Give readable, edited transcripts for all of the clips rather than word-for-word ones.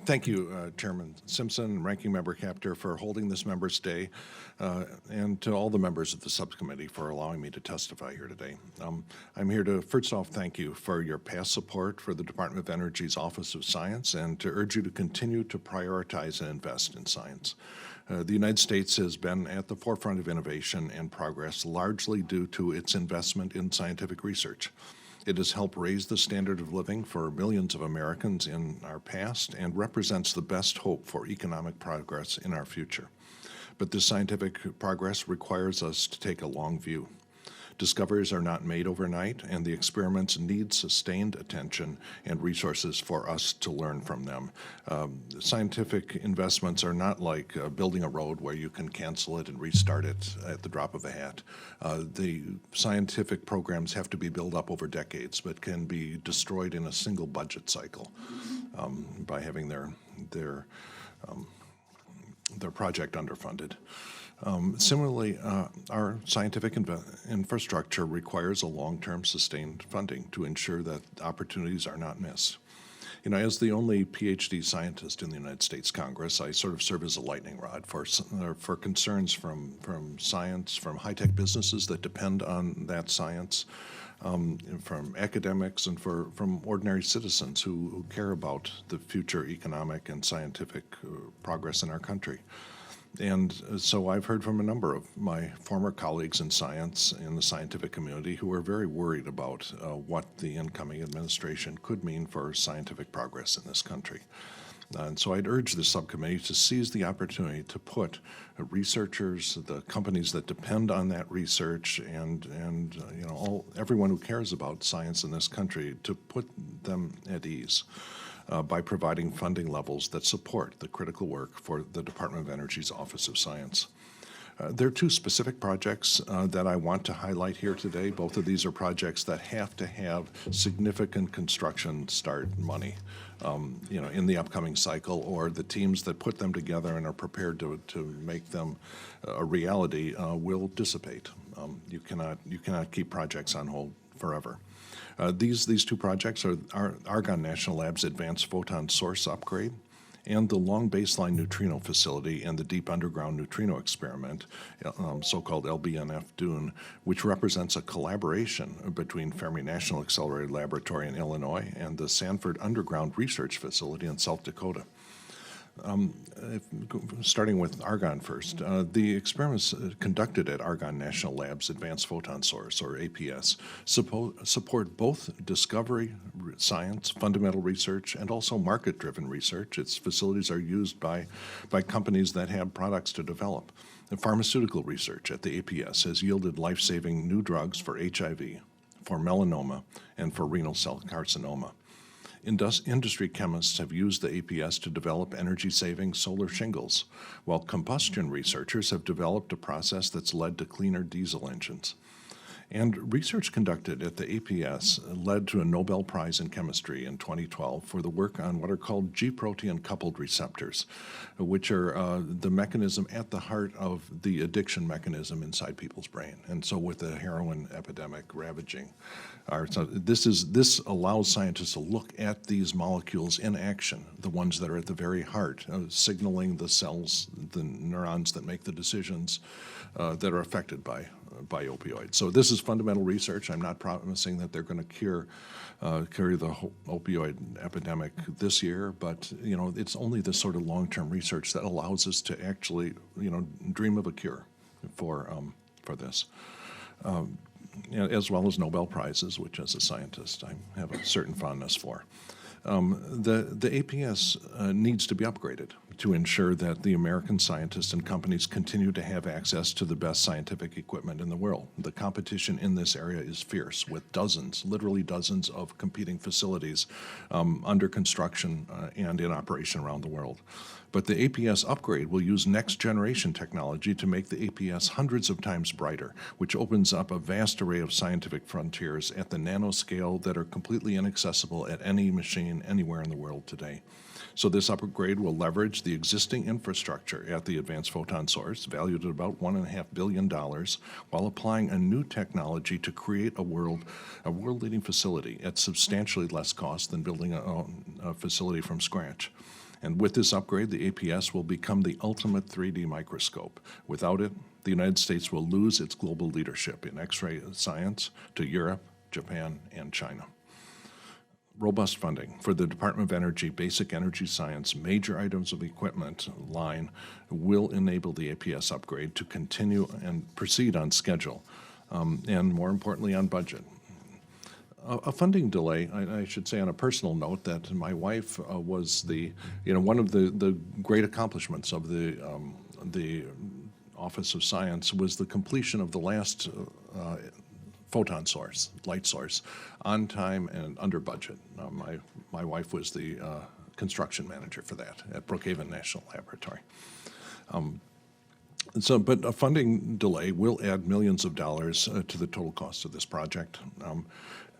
Thank you, Chairman Simpson, Ranking Member Capter, for holding this Members' Day, and to all the members of the subcommittee for allowing me to testify here today. I'm here to, first off, thank you for your past support for the Department of Energy's Office of Science and to urge you to continue to prioritize and invest in science. The United States has been at the forefront of innovation and progress largely due to its investment in scientific research. It has helped raise the standard of living for millions of Americans in our past and represents the best hope for economic progress in our future. But this scientific progress requires us to take a long view. Discoveries are not made overnight, and the experiments need sustained attention and resources for us to learn from them. Scientific investments are not like building a road where you can cancel it and restart it at the drop of a hat. The scientific programs have to be built up over decades, but can be destroyed in a single budget cycle by having their project underfunded. Similarly, our scientific infrastructure requires a long-term sustained funding to ensure that opportunities are not missed. You know, as the only PhD scientist in the United States Congress, I sort of serve as a lightning rod for concerns from science, from high-tech businesses that depend on that science, from academics, and from ordinary citizens who care about the future economic and scientific progress in our country. And so I've heard from a number of my former colleagues in science in the scientific community who are very worried about what the incoming administration could mean for scientific progress in this country. And so I'd urge the subcommittee to seize the opportunity to put researchers, the companies that depend on that research, and you know, everyone who cares about science in this country, to put them at ease. By providing funding levels that support the critical work for the Department of Energy's Office of Science. There are two specific projects that I want to highlight here today. Both of these are projects that have to have significant construction start money, you know, in the upcoming cycle, or the teams that put them together and are prepared to make them a reality will dissipate. You cannot keep projects on hold forever. These two projects are Argonne National Lab's Advanced Photon Source Upgrade and the Long Baseline Neutrino Facility and the Deep Underground Neutrino Experiment, so-called LBNFON, which represents a collaboration between Fermi National Accelerator Laboratory in Illinois and the Sanford Underground Research Facility in South Dakota. Starting with Argonne first, the experiments conducted at Argonne National Lab's Advanced Photon Source, or APS, support both discovery science, fundamental research, and also market-driven research. Its facilities are used by companies that have products to develop. The pharmaceutical research at the APS has yielded life-saving new drugs for HIV, for melanoma, and for renal cell carcinoma. Industry chemists have used the APS to develop energy-saving solar shingles, while combustion researchers have developed a process that's led to cleaner diesel engines. And research conducted at the APS led to a Nobel Prize in Chemistry in 2012 for the work on what are called G-protein coupled receptors, which are the mechanism at the heart of the addiction mechanism inside people's brain. And so with the heroin epidemic ravaging, this allows scientists to look at these molecules in action, the ones that are at the very heart, signaling the cells, the neurons that make the decisions that are affected by opioids. So this is fundamental research. I'm not promising that they're going to cure the opioid epidemic this year, but you know, it's only this sort of long-term research that allows us to actually, you know, dream of a cure for this. As well as Nobel Prizes, which as a scientist I have a certain fondness for. The APS needs to be upgraded to ensure that the American scientists and companies continue to have access to the best scientific equipment in the world. The competition in this area is fierce, with dozens, literally dozens of competing facilities under construction and in operation around the world. But the APS upgrade will use next-generation technology to make the APS hundreds of times brighter, which opens up a vast array of scientific frontiers at the nanoscale that are completely inaccessible at any machine anywhere in the world today. So this upgrade will leverage the existing infrastructure at the Advanced Photon Source, valued at about $1.5 billion, while applying a new technology to create a world-leading facility at substantially less cost than building a facility from scratch. And with this upgrade, the APS will become the ultimate 3D microscope. Without it, the United States will lose its global leadership in X-ray science to Europe, Japan, and China. Robust funding for the Department of Energy Basic Energy Science major items of equipment line will enable the APS upgrade to continue and proceed on schedule, and more importantly on budget. A funding delay, I should say on a personal note, that my wife was one of the great accomplishments of the Office of Science was the completion of the last photon source, light source, on time and under budget. My wife was the construction manager for that at Brookhaven National Laboratory. But a funding delay will add millions of dollars to the total cost of this project.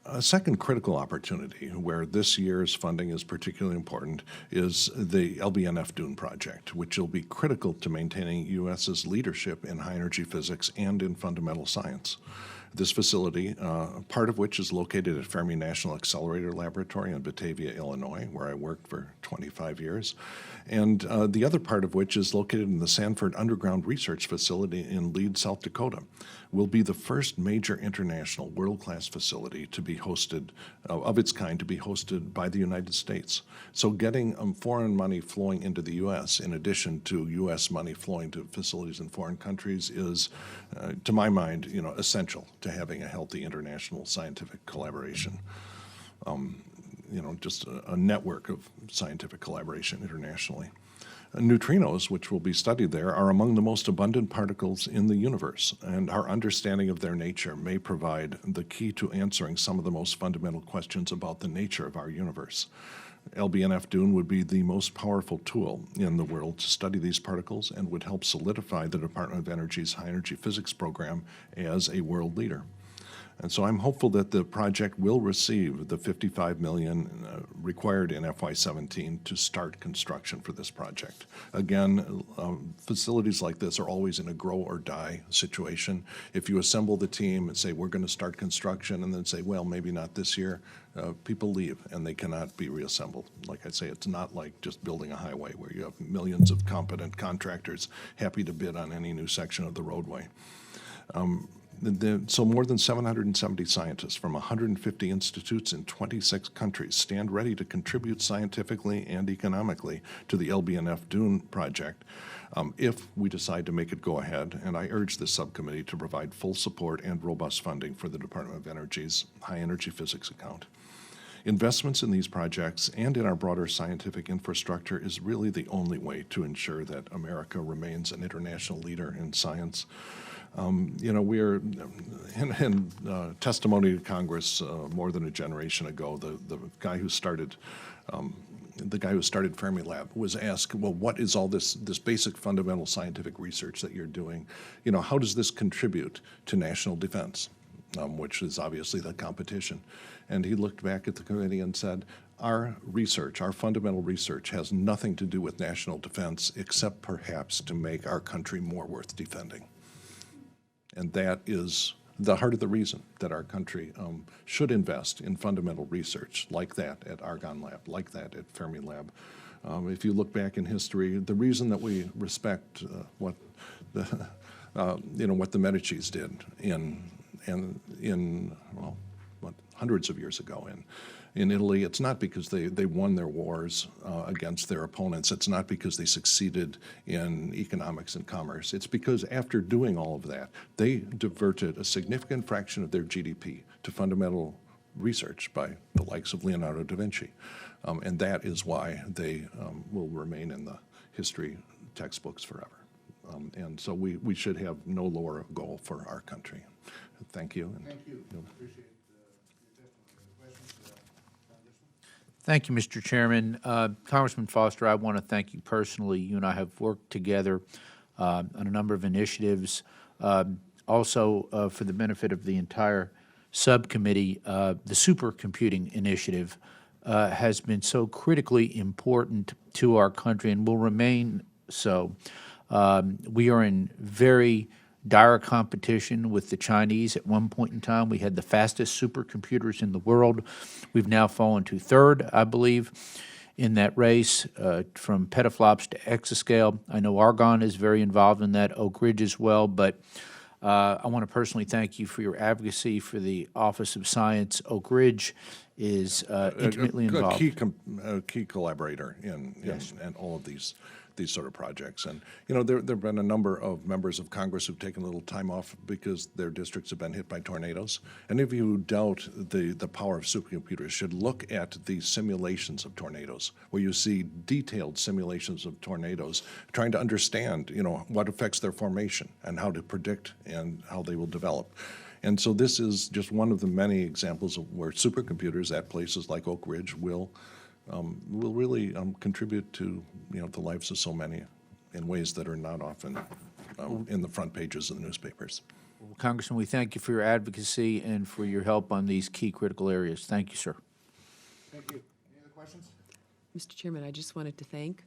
A second critical opportunity where this year's funding is particularly important is the LBNFON project, which will be critical to maintaining U.S.'s leadership in high-energy physics and in fundamental science. This facility, part of which is located at Fermi National Accelerator Laboratory in Batavia, Illinois, where I worked for 25 years, and the other part of which is located in the Sanford Underground Research Facility in Lead, South Dakota, will be the first major international world-class facility to be hosted, of its kind, to be hosted by the United States. So getting foreign money flowing into the U.S. in addition to U.S. money flowing to facilities in foreign countries is, to my mind, essential to having a healthy international scientific collaboration. Just a network of scientific collaboration internationally. Neutrinos, which will be studied there, are among the most abundant particles in the universe, and our understanding of their nature may provide the key to answering some of the most fundamental questions about the nature of our universe. LBNFON would be the most powerful tool in the world to study these particles and would help solidify the Department of Energy's high-energy physics program as a world leader. And so I'm hopeful that the project will receive the $55 million required in FY17 to start construction for this project. Again, facilities like this are always in a grow or die situation. If you assemble the team and say, we're going to start construction, and then say, well, maybe not this year, people leave and they cannot be reassembled. Like I say, it's not like just building a highway where you have millions of competent contractors happy to bid on any new section of the roadway. So more than 770 scientists from 150 institutes in 26 countries stand ready to contribute scientifically and economically to the LBNFON project if we decide to make it go ahead, and I urge this subcommittee to provide full support and robust funding for the Department of Energy's high-energy physics account. Investments in these projects and in our broader scientific infrastructure is really the only way to ensure that America remains an international leader in science. We are in testimony to Congress more than a generation ago. The guy who started Fermilab was asked, well, what is all this basic fundamental scientific research that you're doing? How does this contribute to national defense, which is obviously the competition? And he looked back at the committee and said, our research, our fundamental research, has nothing to do with national defense except perhaps to make our country more worth defending. And that is the heart of the reason that our country should invest in fundamental research like that at Argonne Lab, like that at Fermilab. If you look back in history, the reason that we respect what the Medicis did hundreds of years ago in Italy, it's not because they won their wars against their opponents. It's not because they succeeded in economics and commerce. It's because after doing all of that, they diverted a significant fraction of their GDP to fundamental research by the likes of Leonardo da Vinci. And that is why they will remain in the history textbooks forever. And so we should have no lower goal for our country. Thank you. Thank you. Appreciate Thank you, Mr. Chairman. Congressman Foster, I want to thank you personally. You and I have worked together on a number of initiatives. Also, for the benefit of the entire subcommittee, the supercomputing initiative has been so critically important to our country and will remain so. We are in very dire competition with the Chinese. At one point in time, we had the fastest supercomputers in the world. We've now fallen to third, I believe. in that race, from petaflops to exascale. I know Argonne is very involved in that, Oak Ridge as well, but I want to personally thank you for your advocacy for the Office of Science. Oak Ridge is intimately involved. A key collaborator in all of these sort of projects. And, there have been a number of members of Congress who've taken a little time off because their districts have been hit by tornadoes. Any of you who doubt the power of supercomputers should look at the simulations of tornadoes, where you see detailed simulations of tornadoes, trying to understand, what affects their formation and how to predict and how they will develop. And so this is just one of the many examples of where supercomputers at places like Oak Ridge will really contribute to the lives of so many in ways that are not often in the front pages of the newspapers. Well, Congressman, we thank you for your advocacy and for your help on these key critical areas. Thank you, sir. Thank you. Any other questions? Mr. Chairman, I just wanted to thank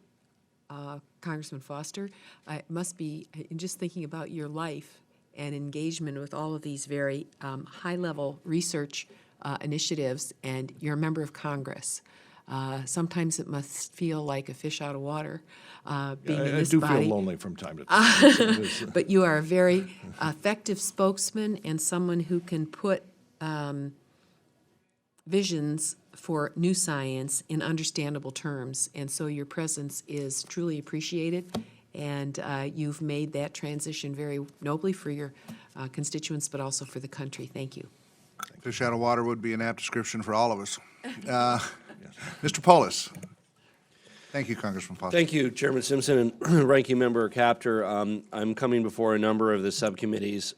Congressman Foster. It must be, in just thinking about your life and engagement with all of these very high-level research initiatives, and you're a member of Congress. Sometimes it must feel like a fish out of water being in this body. I do feel lonely from time to time. But you are a very effective spokesman and someone who can put visions for new science in understandable terms. And so your presence is truly appreciated, and you've made that transition very nobly for your constituents, but also for the country. Thank you. Fish out of water would be an apt description for all of us. Mr. Polis. Thank you, Congressman Foster. Thank you, Chairman Simpson and Ranking Member Capter. I'm coming before a number of the subcommittees